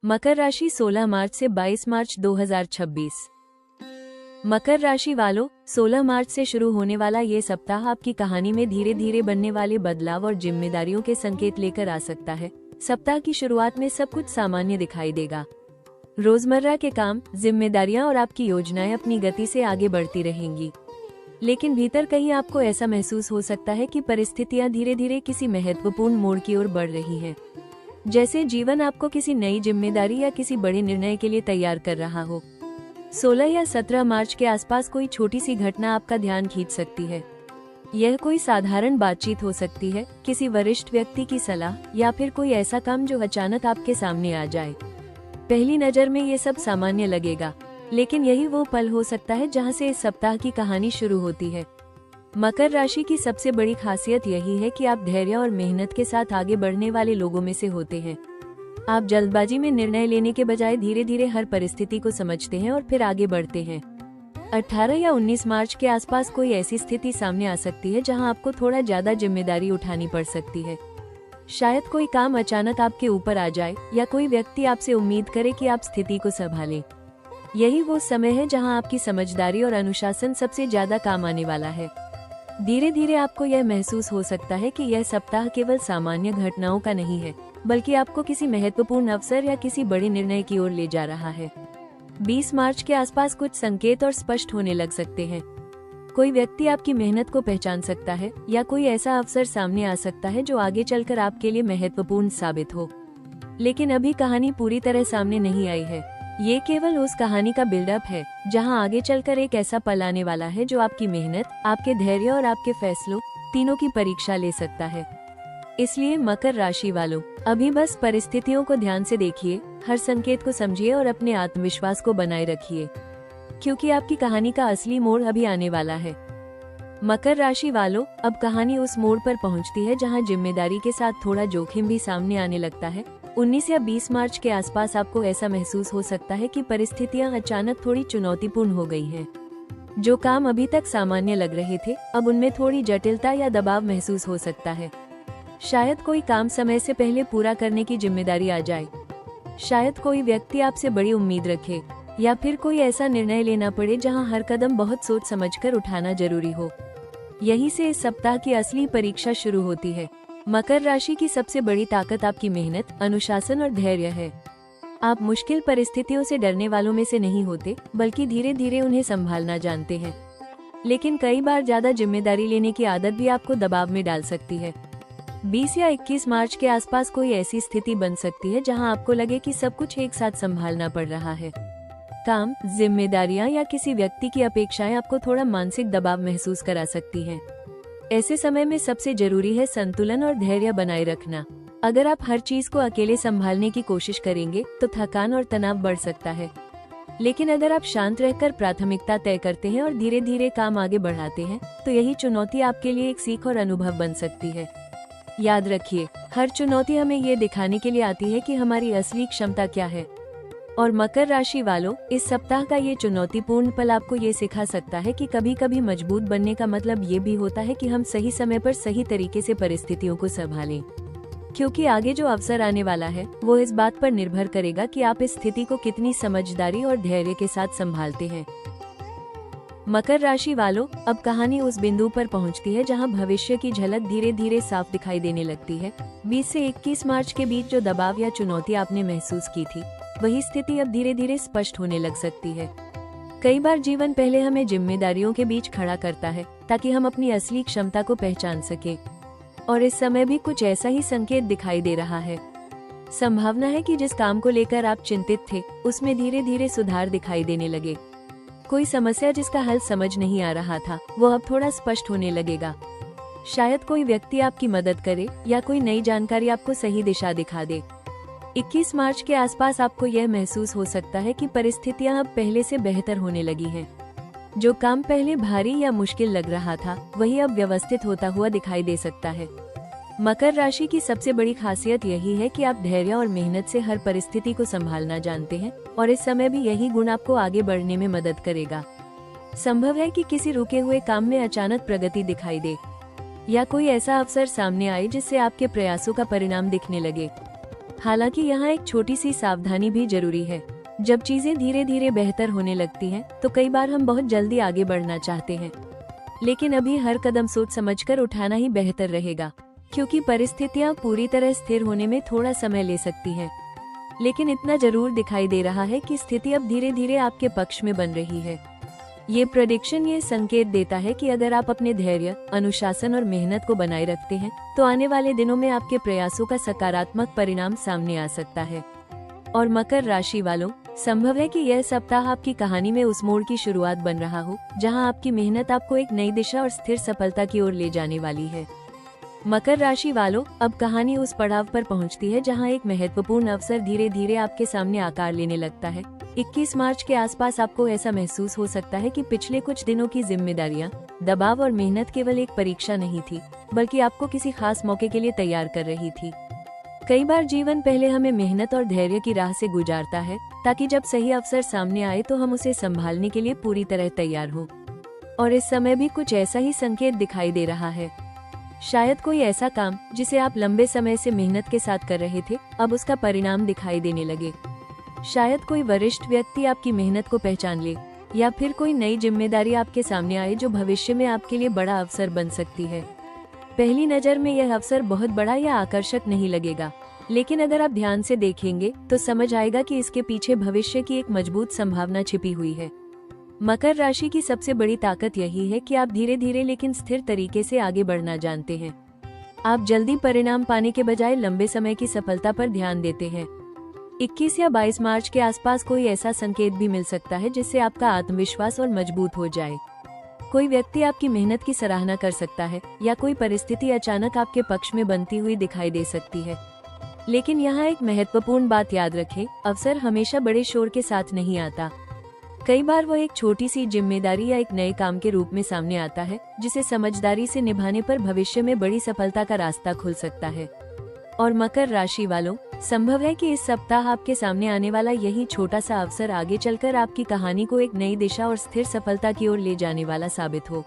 मकर राशि 16 मार्च से 22 मार्च 2026। मकर राशि वालों, 16 मार्च से शुरू होने वाला ये सप्ताह आपकी कहानी में धीरे धीरे बनने वाले बदलाव और जिम्मेदारियों के संकेत लेकर आ सकता है। सप्ताह की शुरुआत में सब कुछ सामान्य दिखाई देगा। रोजमर्रा के काम, जिम्मेदारियां और आपकी योजनाएं अपनी गति से आगे बढ़ती रहेंगी, लेकिन भीतर कहीं आपको ऐसा महसूस हो सकता है कि परिस्थितियां धीरे धीरे किसी महत्वपूर्ण मोड़ की ओर बढ़ रही हैं। जैसे जीवन आपको किसी नई जिम्मेदारी या किसी बड़े निर्णय के लिए तैयार कर रहा हो। 16 या 17 मार्च के आसपास कोई छोटी सी घटना आपका ध्यान खींच सकती है। यह कोई साधारण बातचीत हो सकती है, किसी वरिष्ठ व्यक्ति की सलाह या फिर कोई ऐसा काम जो अचानक आपके सामने आ जाए। पहली नजर में ये सब सामान्य लगेगा, लेकिन यही वो पल हो सकता है जहां से इस सप्ताह की कहानी शुरू होती है। मकर राशि की सबसे बड़ी खासियत यही है कि आप धैर्य और मेहनत के साथ आगे बढ़ने वाले लोगों में से होते हैं। आप जल्दबाजी में निर्णय लेने के बजाय धीरे धीरे हर परिस्थिति को समझते हैं और फिर आगे बढ़ते हैं। 18 या 19 मार्च के आसपास कोई ऐसी स्थिति सामने आ सकती है जहां आपको थोड़ा ज्यादा जिम्मेदारी उठानी पड़ सकती है। शायद कोई काम अचानक आपके ऊपर आ जाए या कोई व्यक्ति आपसे उम्मीद करे कि आप स्थिति को संभालें। यही वो समय है जहां आपकी समझदारी और अनुशासन सबसे ज्यादा काम आने वाला है। धीरे धीरे आपको यह महसूस हो सकता है कि यह सप्ताह केवल सामान्य घटनाओं का नहीं है, बल्कि आपको किसी महत्वपूर्ण अवसर या किसी बड़े निर्णय की ओर ले जा रहा है। 20 मार्च के आसपास कुछ संकेत और स्पष्ट होने लग सकते हैं। कोई व्यक्ति आपकी मेहनत को पहचान सकता है या कोई ऐसा अवसर सामने आ सकता है जो आगे चलकर आपके लिए महत्वपूर्ण साबित हो। लेकिन अभी कहानी पूरी तरह सामने नहीं आई है। ये केवल उस कहानी का बिल्डअप है जहां आगे चलकर एक ऐसा पल आने वाला है जो आपकी मेहनत, आपके धैर्य और आपके फैसलों तीनों की परीक्षा ले सकता है। इसलिए मकर राशि वालों, अभी बस परिस्थितियों को ध्यान से देखिए, हर संकेत को समझिए और अपने आत्मविश्वास को बनाए रखिए, क्योंकि आपकी कहानी का असली मोड़ अभी आने वाला है। मकर राशि वालों, अब कहानी उस मोड़ पर पहुंचती है जहां जिम्मेदारी के साथ थोड़ा जोखिम भी सामने आने लगता है। 19 या 20 मार्च के आसपास आपको ऐसा महसूस हो सकता है कि परिस्थितियां अचानक थोड़ी चुनौतीपूर्ण हो गई हैं। जो काम अभी तक सामान्य लग रहे थे, अब उनमें थोड़ी जटिलता या दबाव महसूस हो सकता है। शायद कोई काम समय से पहले पूरा करने की जिम्मेदारी आ जाए, शायद कोई व्यक्ति आपसे बड़ी उम्मीद रखे, या फिर कोई ऐसा निर्णय लेना पड़े जहां हर कदम बहुत सोच समझकर उठाना जरूरी हो। यहीं से इस सप्ताह की असली परीक्षा शुरू होती है। मकर राशि की सबसे बड़ी ताकत आपकी मेहनत, अनुशासन और धैर्य है। आप मुश्किल परिस्थितियों से डरने वालों में से नहीं होते, बल्कि धीरे धीरे उन्हें संभालना जानते हैं। लेकिन कई बार ज्यादा जिम्मेदारी लेने की आदत भी आपको दबाव में डाल सकती है। 20 या 21 मार्च के आसपास कोई ऐसी स्थिति बन सकती है जहां आपको लगे कि सब कुछ एक साथ संभालना पड़ रहा है। काम, जिम्मेदारियां या किसी व्यक्ति की अपेक्षाएं आपको थोड़ा मानसिक दबाव महसूस करा सकती हैं। ऐसे समय में सबसे जरूरी है संतुलन और धैर्य बनाए रखना। अगर आप हर चीज को अकेले संभालने की कोशिश करेंगे तो थकान और तनाव बढ़ सकता है। लेकिन अगर आप शांत रहकर प्राथमिकता तय करते हैं और धीरे धीरे काम आगे बढ़ाते हैं, तो यही चुनौती आपके लिए एक सीख और अनुभव बन सकती है। याद रखिए, हर चुनौती हमें ये दिखाने के लिए आती है कि हमारी असली क्षमता क्या है। और मकर राशि वालों, इस सप्ताह का ये चुनौतीपूर्ण पल आपको ये सिखा सकता है कि कभी कभी मजबूत बनने का मतलब ये भी होता है कि हम सही समय पर सही तरीके से परिस्थितियों को संभालें, क्योंकि आगे जो अवसर आने वाला है वो इस बात पर निर्भर करेगा कि आप इस स्थिति को कितनी समझदारी और धैर्य के साथ संभालते हैं। मकर राशि वालों, अब कहानी उस बिंदु पर पहुंचती है जहां भविष्य की झलक धीरे धीरे साफ दिखाई देने लगती है। 20 से 21 मार्च के बीच जो दबाव या चुनौती आपने महसूस की थी, वही स्थिति अब धीरे धीरे स्पष्ट होने लग सकती है। कई बार जीवन पहले हमें जिम्मेदारियों के बीच खड़ा करता है ताकि हम अपनी असली क्षमता को पहचान सके, और इस समय भी कुछ ऐसा ही संकेत दिखाई दे रहा है। संभावना है कि जिस काम को लेकर आप चिंतित थे, उसमें धीरे धीरे सुधार दिखाई देने लगे। कोई समस्या जिसका हल समझ नहीं आ रहा था, वो अब थोड़ा स्पष्ट होने लगेगा। शायद कोई व्यक्ति आपकी मदद करे या कोई नई जानकारी आपको सही दिशा दिखा दे। 21 मार्च के आसपास आपको यह महसूस हो सकता है कि परिस्थितियां अब पहले से बेहतर होने लगी हैं। जो काम पहले भारी या मुश्किल लग रहा था, वही अब व्यवस्थित होता हुआ दिखाई दे सकता है। मकर राशि की सबसे बड़ी खासियत यही है कि आप धैर्य और मेहनत से हर परिस्थिति को संभालना जानते हैं, और इस समय भी यही गुण आपको आगे बढ़ने में मदद करेगा। संभव है कि किसी रुके हुए काम में अचानक प्रगति दिखाई दे, या कोई ऐसा अवसर सामने आए जिससे आपके प्रयासों का परिणाम दिखने लगे। हालांकि यहाँ एक छोटी सी सावधानी भी जरूरी है। जब चीजें धीरे धीरे बेहतर होने लगती हैं, तो कई बार हम बहुत जल्दी आगे बढ़ना चाहते हैं, लेकिन अभी हर कदम सोच समझकर उठाना ही बेहतर रहेगा, क्योंकि परिस्थितियाँ पूरी तरह स्थिर होने में थोड़ा समय ले सकती हैं। लेकिन इतना जरूर दिखाई दे रहा है कि स्थिति अब धीरे धीरे आपके पक्ष में बन रही है। ये प्रेडिक्शन ये संकेत देता है कि अगर आप अपने धैर्य, अनुशासन और मेहनत को बनाए रखते हैं, तो आने वाले दिनों में आपके प्रयासों का सकारात्मक परिणाम सामने आ सकता है। और मकर राशि वालों, संभव है कि यह सप्ताह आपकी कहानी में उस मोड़ की शुरुआत बन रहा हो, जहां आपकी मेहनत आपको एक नई दिशा और स्थिर सफलता की ओर ले जाने वाली है। मकर राशि वालों, अब कहानी उस पड़ाव पर पहुंचती है जहां एक महत्वपूर्ण अवसर धीरे धीरे आपके सामने आकार लेने लगता है। 21 मार्च के आसपास आपको ऐसा महसूस हो सकता है कि पिछले कुछ दिनों की जिम्मेदारियां, दबाव और मेहनत केवल एक परीक्षा नहीं थी, बल्कि आपको किसी खास मौके के लिए तैयार कर रही थी। कई बार जीवन पहले हमें मेहनत और धैर्य की राह से गुजारता है, ताकि जब सही अवसर सामने आए तो हम उसे संभालने के लिए पूरी तरह तैयार हों। और इस समय भी कुछ ऐसा ही संकेत दिखाई दे रहा है। शायद कोई ऐसा काम जिसे आप लंबे समय से मेहनत के साथ कर रहे थे, अब उसका परिणाम दिखाई देने लगे। शायद कोई वरिष्ठ व्यक्ति आपकी मेहनत को पहचान ले, या फिर कोई नई जिम्मेदारी आपके सामने आए जो भविष्य में आपके लिए बड़ा अवसर बन सकती है। पहली नज़र में यह अवसर बहुत बड़ा या आकर्षक नहीं लगेगा, लेकिन अगर आप ध्यान से देखेंगे तो समझ आएगा कि इसके पीछे भविष्य की एक मजबूत संभावना छिपी हुई है। मकर राशि की सबसे बड़ी ताकत यही है कि आप धीरे धीरे लेकिन स्थिर तरीके से आगे बढ़ना जानते हैं। आप जल्दी परिणाम पाने के बजाय लंबे समय की सफलता पर ध्यान देते हैं। 21 या 22 मार्च के आसपास कोई ऐसा संकेत भी मिल सकता है जिससे आपका आत्मविश्वास और मजबूत हो जाए। कोई व्यक्ति आपकी मेहनत की सराहना कर सकता है, या कोई परिस्थिति अचानक आपके पक्ष में बनती हुई दिखाई दे सकती है। लेकिन यहाँ एक महत्वपूर्ण बात याद रखें, अवसर हमेशा बड़े शोर के साथ नहीं आता। कई बार वो एक छोटी सी जिम्मेदारी या एक नए काम के रूप में सामने आता है, जिसे समझदारी से निभाने पर भविष्य में बड़ी सफलता का रास्ता खुल सकता है। और मकर राशि वालों, संभव है कि इस सप्ताह आपके सामने आने वाला यही छोटा सा अवसर आगे चलकर आपकी कहानी को एक नई दिशा और स्थिर सफलता की ओर ले जाने वाला साबित हो।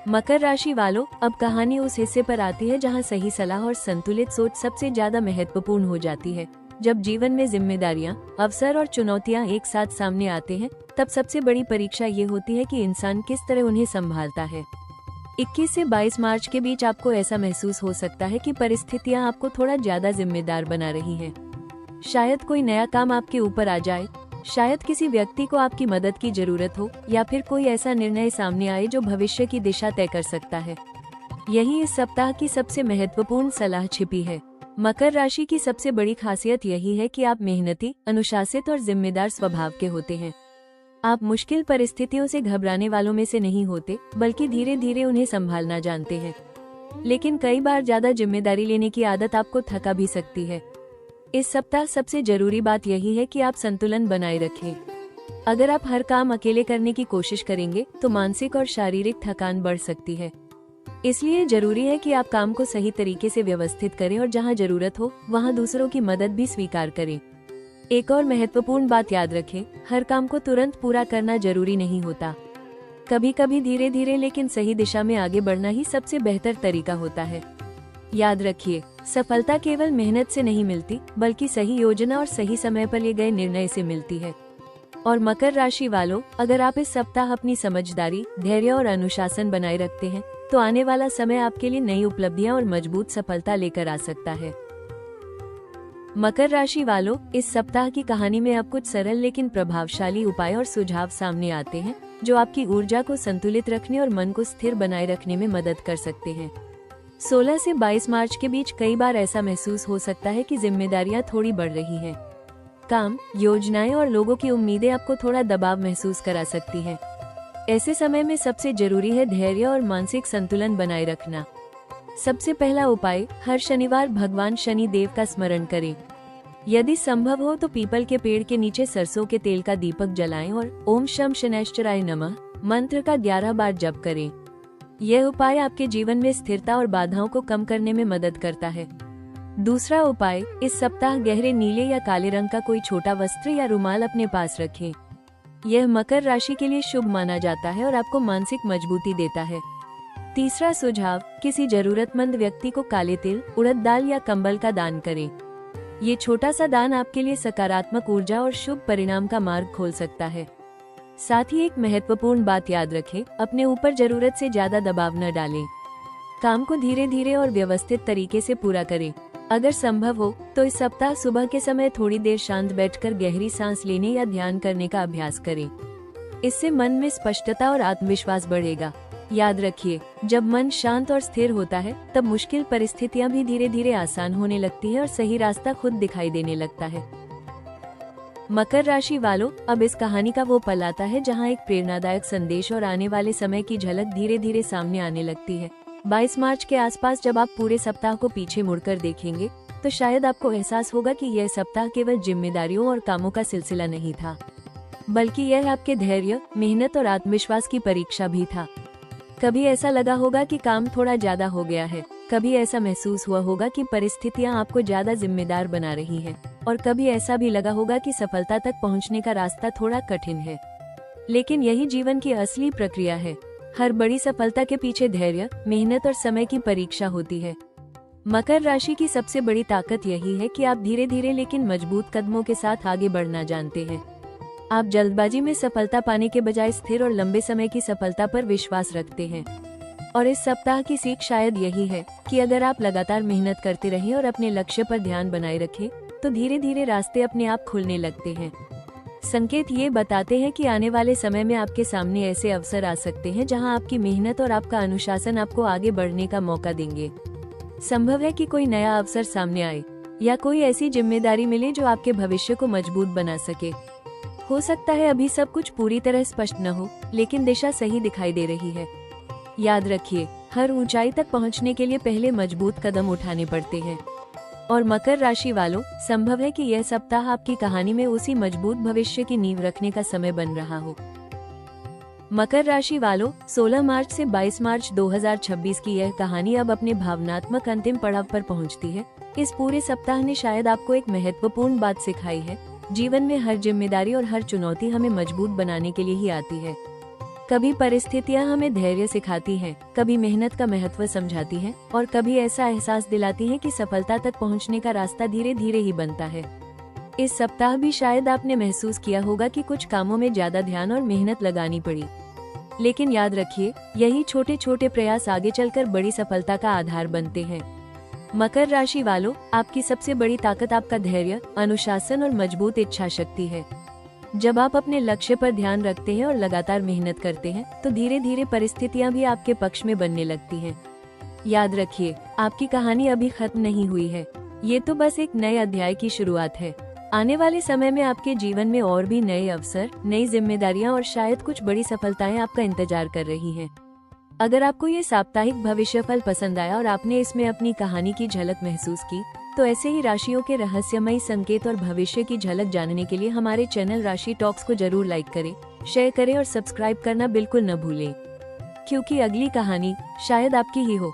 मकर राशि वालों, अब कहानी उस हिस्से पर आती है जहां सही सलाह और संतुलित सोच सबसे ज्यादा महत्वपूर्ण हो जाती है। जब जीवन में जिम्मेदारियां, अवसर और चुनौतियां एक साथ सामने आते हैं, तब सबसे बड़ी परीक्षा ये होती है कि इंसान किस तरह उन्हें संभालता है। 21 से 22 मार्च के बीच आपको ऐसा महसूस हो सकता है कि परिस्थितियां आपको थोड़ा ज्यादा जिम्मेदार बना रही हैं। शायद कोई नया काम आपके ऊपर आ जाए, शायद किसी व्यक्ति को आपकी मदद की जरूरत हो, या फिर कोई ऐसा निर्णय सामने आए जो भविष्य की दिशा तय कर सकता है। यही इस सप्ताह की सबसे महत्वपूर्ण सलाह छिपी है। मकर राशि की सबसे बड़ी खासियत यही है कि आप मेहनती, अनुशासित और जिम्मेदार स्वभाव के होते हैं। आप मुश्किल परिस्थितियों से घबराने वालों में से नहीं होते, बल्कि धीरे धीरे उन्हें संभालना जानते हैं। लेकिन कई बार ज्यादा जिम्मेदारी लेने की आदत आपको थका भी सकती है। इस सप्ताह सबसे जरूरी बात यही है कि आप संतुलन बनाए रखें। अगर आप हर काम अकेले करने की कोशिश करेंगे, तो मानसिक और शारीरिक थकान बढ़ सकती है। इसलिए जरूरी है कि आप काम को सही तरीके से व्यवस्थित करें और जहां जरूरत हो, वहां दूसरों की मदद भी स्वीकार करें। एक और महत्वपूर्ण बात याद रखें, हर काम को तुरंत पूरा करना जरूरी नहीं होता। कभी कभी धीरे धीरे लेकिन सही दिशा में आगे बढ़ना ही सबसे बेहतर तरीका होता है। याद रखिए, सफलता केवल मेहनत से नहीं मिलती, बल्कि सही योजना और सही समय पर लिए गए निर्णय से मिलती है। और मकर राशि वालों, अगर आप इस सप्ताह अपनी समझदारी, धैर्य और अनुशासन बनाए रखते हैं, तो आने वाला समय आपके लिए नई उपलब्धियां और मजबूत सफलता लेकर आ सकता है। मकर राशि वालों, इस सप्ताह की कहानी में अब कुछ सरल लेकिन प्रभावशाली उपाय और सुझाव सामने आते हैं, जो आपकी ऊर्जा को संतुलित रखने और मन को स्थिर बनाए रखने में मदद कर सकते हैं। 16 से 22 मार्च के बीच कई बार ऐसा महसूस हो सकता है कि जिम्मेदारियां थोड़ी बढ़ रही हैं। काम, योजनाएं और लोगों की उम्मीदें आपको थोड़ा दबाव महसूस करा सकती हैं। ऐसे समय में सबसे जरूरी है धैर्य और मानसिक संतुलन बनाए रखना। सबसे पहला उपाय, हर शनिवार भगवान शनि देव का स्मरण करें। यदि संभव हो तो पीपल के पेड़ के नीचे सरसों के तेल का दीपक जलाएं और ओम शम शनैश्चराय नमः मंत्र का 11 बार जप करें। यह उपाय आपके जीवन में स्थिरता और बाधाओं को कम करने में मदद करता है। दूसरा उपाय, इस सप्ताह गहरे नीले या काले रंग का कोई छोटा वस्त्र या रुमाल अपने पास रखें। यह मकर राशि के लिए शुभ माना जाता है और आपको मानसिक मजबूती देता है। तीसरा सुझाव, किसी जरूरतमंद व्यक्ति को काले तिल, उड़द दाल या कंबल का दान करें। ये छोटा सा दान आपके लिए सकारात्मक ऊर्जा और शुभ परिणाम का मार्ग खोल सकता है। साथ ही एक महत्वपूर्ण बात याद रखें, अपने ऊपर जरूरत से ज्यादा दबाव न डालें। काम को धीरे धीरे और व्यवस्थित तरीके से पूरा करें। अगर संभव हो तो इस सप्ताह सुबह के समय थोड़ी देर शांत बैठकर गहरी सांस लेने या ध्यान करने का अभ्यास करें। इससे मन में स्पष्टता और आत्मविश्वास बढ़ेगा। याद रखिए, जब मन शांत और स्थिर होता है तब मुश्किल परिस्थितियां भी धीरे धीरे आसान होने लगती है और सही रास्ता खुद दिखाई देने लगता है। मकर राशि वालों, अब इस कहानी का वो पल आता है जहां एक प्रेरणादायक संदेश और आने वाले समय की झलक धीरे धीरे सामने आने लगती है। 22 मार्च के आसपास जब आप पूरे सप्ताह को पीछे मुड़कर देखेंगे तो शायद आपको एहसास होगा कि यह सप्ताह केवल जिम्मेदारियों और कामों का सिलसिला नहीं था, बल्कि यह आपके धैर्य, मेहनत और आत्मविश्वास की परीक्षा भी था। कभी ऐसा लगा होगा कि काम थोड़ा ज्यादा हो गया है, कभी ऐसा महसूस हुआ होगा कि परिस्थितियां आपको ज्यादा जिम्मेदार बना रही हैं, और कभी ऐसा भी लगा होगा कि सफलता तक पहुंचने का रास्ता थोड़ा कठिन है। लेकिन यही जीवन की असली प्रक्रिया है। हर बड़ी सफलता के पीछे धैर्य, मेहनत और समय की परीक्षा होती है। मकर राशि की सबसे बड़ी ताकत यही है कि आप धीरे धीरे लेकिन मजबूत कदमों के साथ आगे बढ़ना जानते हैं। आप जल्दबाजी में सफलता पाने के बजाय स्थिर और लंबे समय की सफलता पर विश्वास रखते हैं। और इस सप्ताह की सीख शायद यही है कि अगर आप लगातार मेहनत करते रहें और अपने लक्ष्य पर ध्यान बनाए रखें तो धीरे धीरे रास्ते अपने आप खुलने लगते हैं। संकेत ये बताते हैं कि आने वाले समय में आपके सामने ऐसे अवसर आ सकते हैं जहां आपकी मेहनत और आपका अनुशासन आपको आगे बढ़ने का मौका देंगे। संभव है कि कोई नया अवसर सामने आए या कोई ऐसी जिम्मेदारी मिले जो आपके भविष्य को मजबूत बना सके। हो सकता है अभी सब कुछ पूरी तरह स्पष्ट न हो, लेकिन दिशा सही दिखाई दे रही है। याद रखिए, हर ऊंचाई तक पहुंचने के लिए पहले मजबूत कदम उठाने पड़ते हैं। और मकर राशि वालों, संभव है कि यह सप्ताह आपकी कहानी में उसी मजबूत भविष्य की नींव रखने का समय बन रहा हो। मकर राशि वालों, 16 मार्च से 22 मार्च 2026 की यह कहानी अब अपने भावनात्मक अंतिम पड़ाव पर पहुंचती है। इस पूरे सप्ताह ने शायद आपको एक महत्वपूर्ण बात सिखाई है। जीवन में हर जिम्मेदारी और हर चुनौती हमें मजबूत बनाने के लिए ही आती है। कभी परिस्थितियां हमें धैर्य सिखाती हैं, कभी मेहनत का महत्व समझाती हैं, और कभी ऐसा एहसास दिलाती हैं कि सफलता तक पहुंचने का रास्ता धीरे धीरे ही बनता है। इस सप्ताह भी शायद आपने महसूस किया होगा कि कुछ कामों में ज्यादा ध्यान और मेहनत लगानी पड़ी, लेकिन याद रखिए, यही छोटे छोटे प्रयास आगे चलकर बड़ी सफलता का आधार बनते हैं। मकर राशि वालों, आपकी सबसे बड़ी ताकत आपका धैर्य, अनुशासन और मजबूत इच्छा शक्ति है। जब आप अपने लक्ष्य पर ध्यान रखते हैं और लगातार मेहनत करते हैं तो धीरे धीरे परिस्थितियां भी आपके पक्ष में बनने लगती हैं। याद रखिए, आपकी कहानी अभी खत्म नहीं हुई है। ये तो बस एक नए अध्याय की शुरुआत है। आने वाले समय में आपके जीवन में और भी नए अवसर, नई जिम्मेदारियां और शायद कुछ बड़ी सफलताएं आपका इंतजार कर रही हैं। अगर आपको ये साप्ताहिक भविष्यफल पसंद आया और आपने इसमें अपनी कहानी की झलक महसूस की, तो ऐसे ही राशियों के रहस्यमयी संकेत और भविष्य की झलक जानने के लिए हमारे चैनल राशि टॉक्स को जरूर लाइक करें, शेयर करें और सब्सक्राइब करना बिल्कुल न भूलें, क्योंकि अगली कहानी शायद आपकी ही हो।